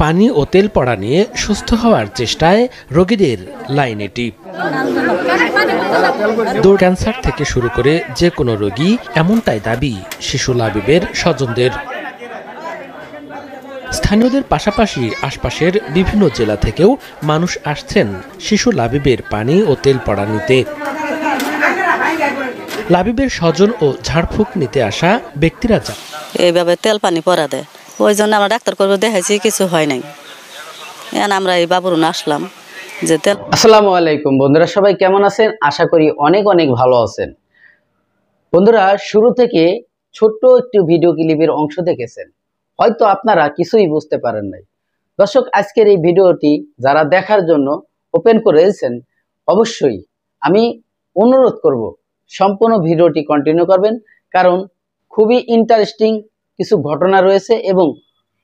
পানি ও তেল পড়া নিয়ে সুস্থ হওয়ার চেষ্টায় রোগীদের লাইনে টিপ। ক্যান্সার থেকে শুরু করে যে কোনো রোগী, এমনটাই দাবি শিশু লাবিবের স্বজনদের। স্থানীয়দের পাশাপাশি আশপাশের বিভিন্ন জেলা থেকেও মানুষ আসছেন শিশু লাবিবের পানি ও তেল পড়া নিতে। লাবিবের স্বজন ও ঝাড়ফুঁক নিতে আসা ব্যক্তিরা এইভাবে তেল পানি পরা দেয়, ওই জন্য আমরা ডাক্তার করবো দেখাইছি, কিছু হয় নাই। আমরা এই বাবুর আসলাম যে তেল। আসসালামু আলাইকুম বন্ধুরা, সবাই কেমন আছেন? আশা করি অনেক অনেক ভালো আছেন। বন্ধুরা, শুরু থেকে ছোট্ট একটি ভিডিও ক্লিপের অংশ দেখেছেন, হয়তো আপনারা কিছুই বুঝতে পারেন নাই। দর্শক, আজকের এই ভিডিওটি যারা দেখার জন্য ওপেন করেছেন, অবশ্যই আমি অনুরোধ করব সম্পূর্ণ ভিডিওটি কন্টিনিউ করবেন, কারণ খুবই ইন্টারেস্টিং কিছু ঘটনা রয়েছে এবং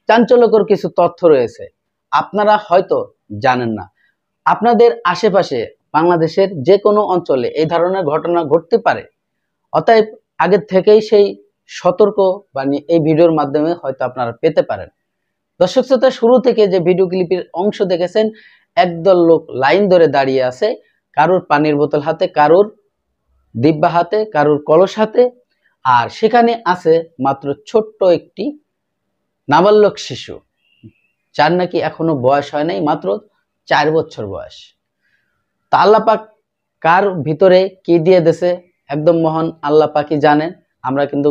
চাঞ্চল্যকর কিছু তথ্য রয়েছে, আপনারা হয়তো জানেন না। আপনাদের আশেপাশে বাংলাদেশের যে কোনো অঞ্চলে এই ধরনের ঘটনা ঘটতে পারে, অতএব আগের থেকেই সেই সতর্ক বাণী এই ভিডিওর মাধ্যমে হয়তো আপনারা পেতে পারেন। দর্শক শ্রোতা, শুরু থেকে যে ভিডিও ক্লিপের অংশ দেখেছেন, একদল লোক লাইন ধরে দাঁড়িয়ে আছে, কারোর পানির বোতল হাতে, কারোর ডিব্বা হাতে, কারোর কলস হাতে, আর সেখানে আছে মাত্র ছোট্ট একটি নাবালক শিশু, যার নাকি এখনো বয়স হয় নাই, মাত্র 4 বছর বয়স। তা আল্লাহ পাক কার ভিতরে কি দিয়ে দেছে একদম মহান আল্লাহ পাকই জানেন। আমরা কিন্তু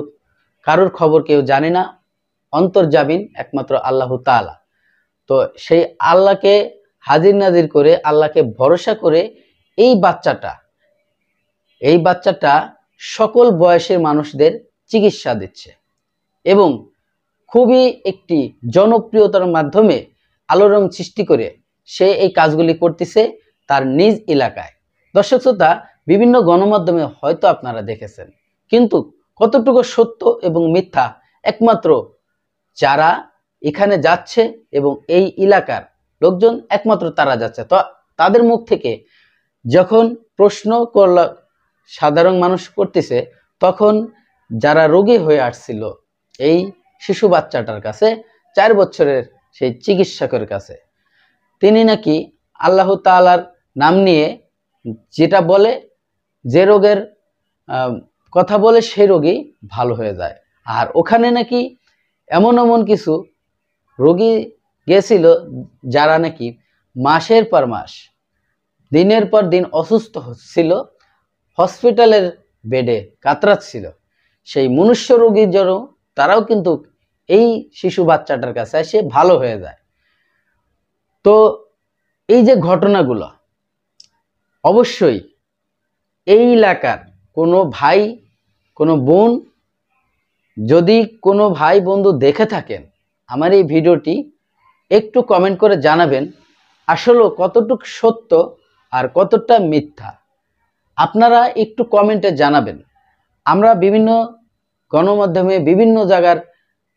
কারোর খবর কেউ জানি না, অন্তর্জামিন একমাত্র আল্লাহ তাআলা। তো সেই আল্লাহকে হাজির নাজির করে, আল্লাহকে ভরসা করে এই বাচ্চাটা সকল বয়সের মানুষদের চিকিৎসা দিচ্ছে এবং খুবই একটি জনপ্রিয়তার মাধ্যমে আলোড়ন সৃষ্টি করে সে এই কাজগুলি করতেছে তার নিজ এলাকায়। দর্শক শ্রোতা, বিভিন্ন গণমাধ্যমে হয়তো আপনারা দেখেছেন, কিন্তু কতটুকু সত্য এবং মিথ্যা একমাত্র যারা এখানে যাচ্ছে এবং এই এলাকার লোকজন একমাত্র তারা যাচ্ছে। তো তাদের মুখ থেকে যখন প্রশ্ন করল সাধারণ মানুষ করতেছে, তখন যারা রোগী হয়ে আসছিল এই শিশু বাচ্চাটার কাছে, 4 বছরের সেই চিকিৎসকের কাছে, তিনি নাকি আল্লাহ তাআলার নাম নিয়ে যেটা বলে, যে রোগের কথা বলে সেই রোগী ভালো হয়ে যায়। আর ওখানে নাকি এমন কিছু রোগী গেছিল যারা নাকি মাসের পর মাস, দিনের পর দিন অসুস্থ হচ্ছিল, হসপিটালের বেডে কাতরাচ্ছিল। সেই মনুষ্য রোগীর জন্য তারাও কিন্তু এই শিশু বাচ্চাটার কাছে এসে ভালো হয়ে যায়। তো এই যে ঘটনাগুলো, অবশ্যই এই এলাকার কোনো ভাই, কোনো বোন, যদি কোনো ভাই বন্ধু দেখে থাকেন আমার এই ভিডিওটি, একটু কমেন্ট করে জানাবেন আসলে কতটুকু সত্য আর কতটা মিথ্যা। আপনারা একটু কমেন্টে জানাবেন। আমরা বিভিন্ন গণমাধ্যমে বিভিন্ন জায়গার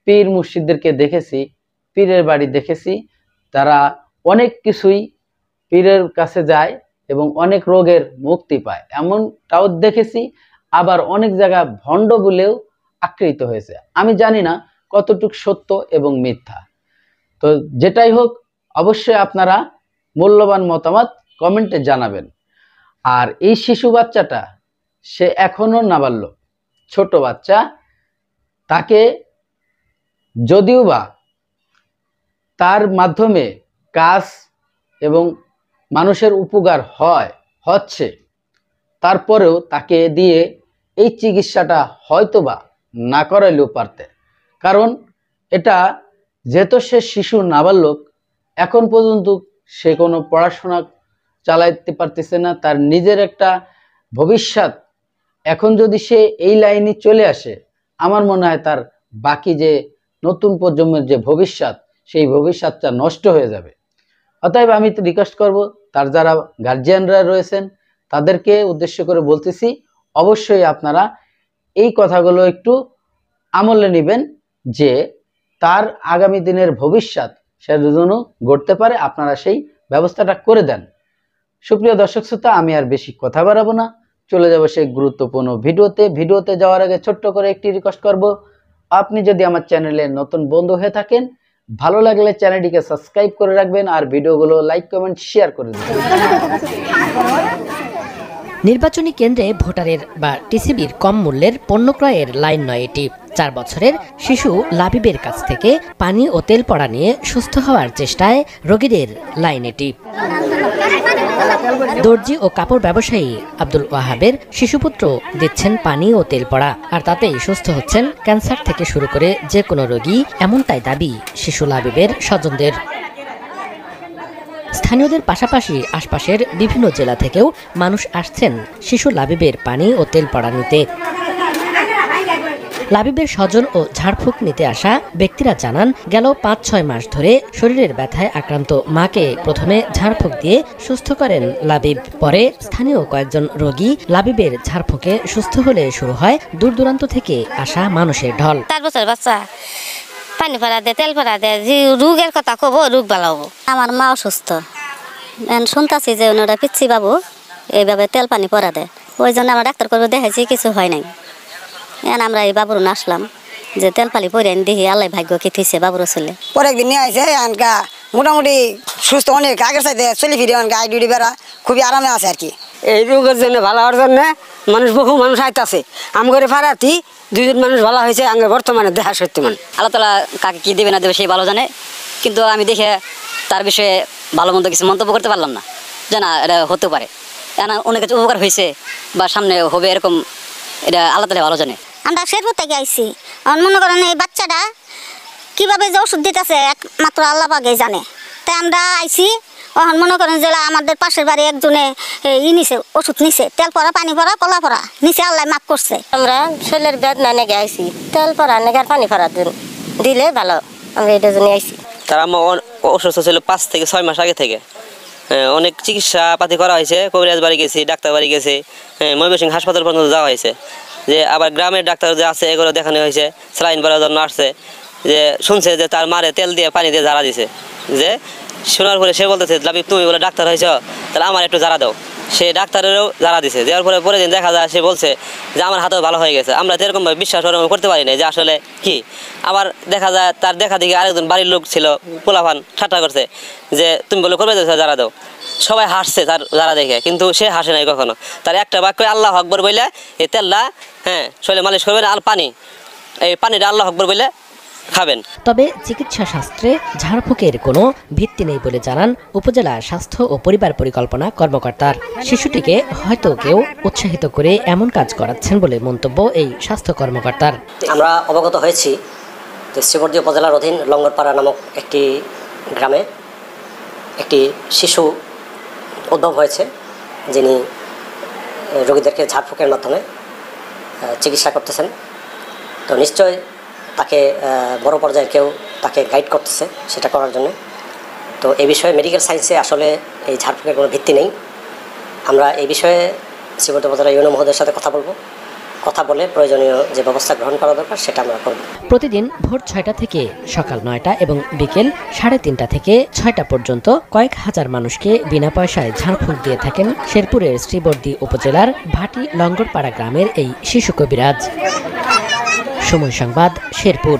পীর মুর্শিদদেরকে দেখেছি, পীরের বাড়ি দেখেছি, তারা অনেক কিছুই পীরের কাছে যায় এবং অনেক রোগের মুক্তি পায়, এমনটাও দেখেছি। আবার অনেক জায়গা ভণ্ড বলেও আখ্যায়িত হয়েছে। আমি জানি না কতটুকু সত্য এবং মিথ্যা। তো যেটাই হোক, অবশ্যই আপনারা মূল্যবান মতামত কমেন্টে জানাবেন। আর এই শিশু বাচ্চাটা, সে এখনো নাবালক, ছোট বাচ্চা, তাকে যদিও বা তার মাধ্যমে কাজ এবং মানুষের উপকার হচ্ছে, তারপরেও তাকে দিয়ে এই চিকিৎসাটা হয়তোবা না করাইলেও পারতে। কারণ এটা যেহেতু সে শিশু নাবালক, এখন পর্যন্ত সে কোনো পড়াশোনা চালাইতে পারতেছে না, তার নিজের একটা ভবিষ্যৎ, এখন যদি সে এই লাইনে চলে আসে, আমার মনে হয় তার বাকি যে নতুন প্রজন্মের যে ভবিষ্যৎ, সেই ভবিষ্যৎটা নষ্ট হয়ে যাবে। অতএব আমি তো রিকোয়েস্ট করব, তার যারা গার্জিয়ানরা রয়েছেন তাদেরকে উদ্দেশ্য করে বলতেছি, অবশ্যই আপনারা এই কথাগুলো একটু আমলে নেবেন, যে তার আগামী দিনের ভবিষ্যৎ সে যেন গড়তে পারে, আপনারা সেই ব্যবস্থাটা করে দেন। সুপ্রিয় দর্শক শ্রোতা, আমি আর বেশি কথা বাড়াবো না, চলে যাব সেই গুরুত্বপূর্ণ ভিডিওতে যাওয়ার আগে ছোট্ট করে একটি রিকোয়েস্ট করব, আপনি যদি আমার চ্যানেলে নতুন বন্ধু হয়ে থাকেন, ভালো লাগলে চ্যানেলটিকে সাবস্ক্রাইব করে রাখবেন আর ভিডিওগুলো লাইক কমেন্ট শেয়ার করে দেবেন। নির্বাচনী কেন্দ্রে ভোটারের বা টিসিবির কম মূল্যের পণ্য ক্রয়ের লাইন নয় এটি। 4 বছরের শিশু লাবিবের কাছ থেকে পানি ও তেল পড়া নিয়ে সুস্থ হওয়ার চেষ্টায় রোগীদের লাইন এটি। দর্জি ও কাপড় ব্যবসায়ী আব্দুল ওয়াহাবের শিশুপুত্র দিচ্ছেন পানি ও তেল পড়া, আর তাতেই সুস্থ হচ্ছেন ক্যান্সার থেকে শুরু করে যে কোনো রোগী, এমনটাই দাবি শিশু লাবিবের স্বজনদের। স্থানীয়দের পাশাপাশি আশপাশের বিভিন্ন জেলা থেকেও মানুষ আসছেন শিশু লাবিবের পানি ও তেল পড়া নিতে। লাবিবের স্বজন ও ঝাড়ফুঁক নিতে আসা ব্যক্তিরা জানান, গেল 5-6 মাস ধরে শরীরের ব্যথায় আক্রান্ত মাকে প্রথমে ঝাড়ফুঁক দিয়ে সুস্থ করেন লাবিব। পরে স্থানীয় কয়েকজন রোগী লাবিবের ঝাড়ফুঁকে সুস্থ হলে শুরু হয় দূর দূরান্ত থেকে আসা মানুষের ঢল। 4 বছর বাচ্চা পানি পড়া দে, তেল পড়া দে, যে রোগের কথা কব রোগ ভালো হবো। আমার মা অসুস্থ, শুনতেছি যে ওনারা পিচ্ছি বাবু এইভাবে তেল পানি পড়া দেয়, ওই জন্য আমরা ডাক্তার করবো দেখাইছি, কিছু হয় নাই। আমরা এই বাবুর আসলাম যে তেল পানি পরে দেখি আল্লাহ ভাগ্য কি থিছে বাবুর ছেলে। পরে একদিন নিয়ে আসে আনকা মোটামুটি সুস্থ অনেক আগের সাথে চলে ফিরে আনকা ডিউটি বেড়া খুবই আরামে আছে আর কি। এই রোগের জন্য ভালো হওয়ার জন্য বহু মানুষ আইতাছে। আমগরে ফারাতি 2 জন মানুষ ভালো হয়েছে, আগে বর্তমানে দেখা সত্যি মানে আল্লাহ তাআলা কাকে কি দেবে না দেবে সেই ভালো জানে, কিন্তু আমি দেখে তার বিষয়ে ভালো মন্দ কিছু মন্তব্য করতে পারলাম না, যে না এটা হতে পারে, অনেক কিছু উপকার হয়েছে বা সামনে হবে এরকম, এটা আল্লাহ তাআলা ভালো জানে। আমরা শেরপুর থেকে আইছি, মনে করেন এই বাচ্চাটা কিভাবে যে ওষুধ দিতেছে একমাত্র আল্লাহ পাকেই জানে। তাই আমরা আইছি, মনে করেন যে আমাদের পাশের বাড়ি একজনে নিছে ওষুধ নিছে, তেল পড়া, পানি পড়া, কলা পড়া নিচে, আল্লাহ মাফ করছে। আমরা শরীরের বেদনা নেগে আইছি, তেল পড়া নেগে পানি পড়া দিলে ভালো, আমরা এটা জন্য আইছি। তার আম্মা অসুস্থ ছিল 5 থেকে 6 মাস আগে থেকে। অনেক চিকিৎসা পাতি করা হয়েছে, কবিরাজ বাড়ি গেছি, ডাক্তার বাড়ি গেছি, ময়মনসিংহ হাসপাতাল পর্যন্ত যাওয়া হয়েছে। যে আবার গ্রামের ডাক্তার যে আছে এগুলো দেখানো হয়েছে, স্যালাইন ভরার জন্য আসছে, যে শুনছে যে তার মারে তেল দিয়ে পানি দিয়ে ঝাড়া দিছে। যে শোনার পরে সে বলতেছে, লাবিব তুমি বলে ডাক্তার হয়েছ, তাহলে আমার একটু ঝাড়া দাও। সে ডাক্তারেরও ঝাড়া দিছে, দেওয়ার পরে পরের দিন দেখা যায় সে বলছে যে আমার হাতেও ভালো হয়ে গেছে। আমরা তো এরকমভাবে বিশ্বাস করতে পারি না যে আসলে কি। আবার দেখা যায় তার দেখা দেখি আরেকজন বাড়ির লোক ছিল, পোলাপান ঠাট্টা করছে যে তুমি বলে করবে ঝাড়া দাও। সবাই হাসছে তার ঝাড়া দেখে, কিন্তু সে হাসে নাই কখনো। তার একটা বাক্য আল্লাহু আকবার বলে এই তেলটা শরীরে মালিশ করবেন, আর পানি, এই পানিটা আল্লাহু আকবার বলে খাবেন। তবে চিকিৎসা শাস্ত্রে ঝাড়ফুঁকের কোনো ভিত্তি নেই বলে জানান উপজেলা স্বাস্থ্য ও পরিবার পরিকল্পনা কর্মকর্তার। শিশুটিকে হয়তো কেউ উৎসাহিত করে এমন কাজ করাচ্ছেন বলে মন্তব্য এই স্বাস্থ্য কর্মকর্তার। আমরা অবগত হয়েছি যে শ্রীবর্দী উপজেলার অধীন লঙ্গরপাড়া নামক একটি গ্রামে একটি শিশু উদ্যম হয়েছে, যিনি রোগীদেরকে ঝাড়ফুঁকের মাধ্যমে চিকিৎসা করতেছেন। তো নিশ্চয় তাকে বড় পর্যায়ের কেউ তাকে গাইড করতেছে সেটা করার জন্য। তো এই বিষয়ে মেডিকেল সায়েন্সে আসলে এই ঝাড়ফুঁকের কোনো ভিত্তি নেই। আমরা এই বিষয়ে শ্রীবর্দী উপজেলা ইউনো মহোদয়ের সাথে কথা বলে প্রয়োজনীয় যে ব্যবস্থা গ্রহণ করা দরকার সেটা আমরা করব। প্রতিদিন ভোর 6টা থেকে সকাল 9টা এবং বিকেল 3:30 থেকে 6টা পর্যন্ত কয়েক হাজার মানুষকে বিনা পয়সায় ঝাড়ফুঁক দিয়ে থাকেন শেরপুরের শ্রীবর্দী উপজেলার ভাটি লঙ্গরপাড়া গ্রামের এই শিশু কবিরাজ। সময় সংবাদ, শেরপুর।